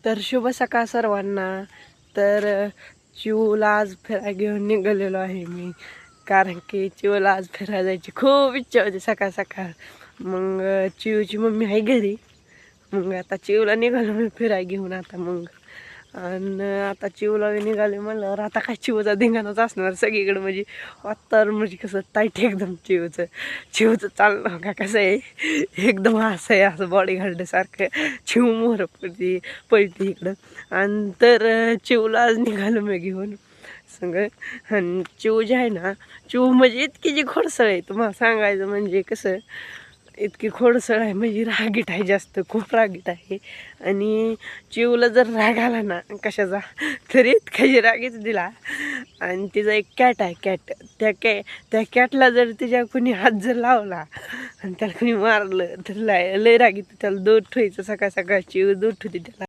तर शुभ सकाळ सर्वांना. तर चिवला आज फिरायला घेऊन निघालेलो आहे मी, कारण की चिवला आज फिरायला जायची खूप इच्छा होती सकाळ सकाळ. मग चिवची मम्मी आहे घरी, मग आता चिवला निघालो मी फिरायला घेऊन. आता मग आणि आता चिवला निघाले म्हणल्यावर आता काय चिवचा धिंगाणाच असणार सगळीकडे. म्हणजे वातावरण म्हणजे कसं टाईट एकदम चिवचं चाललं का कसं आहे, एकदम असं आहे, असं बॉडी घालण्यासारखं चिव मोर पळते इकडं. आणि तर चिवला आज निघालो मी घेऊन सगळं. आणि चिव जे आहे ना, चिव म्हणजे इतकी जी खोडसळ आहे तुम्हाला सांगायचं म्हणजे कसं, इतकी खोडसळ आहे म्हणजे रागीट आहे, जास्त खूप रागीट आहे. आणि चिवला जर राग आला ना कशाचा तरी इतका रागीच दिला. आणि तिचा एक कॅट आहे, त्या कॅटला जर तिच्या कुणी हात जर लावला आणि त्याला कुणी मारलं तर लय रागीत त्याला दूध ठेवायचं. सकाळ सकाळ चिव दूध ठेवते त्याला.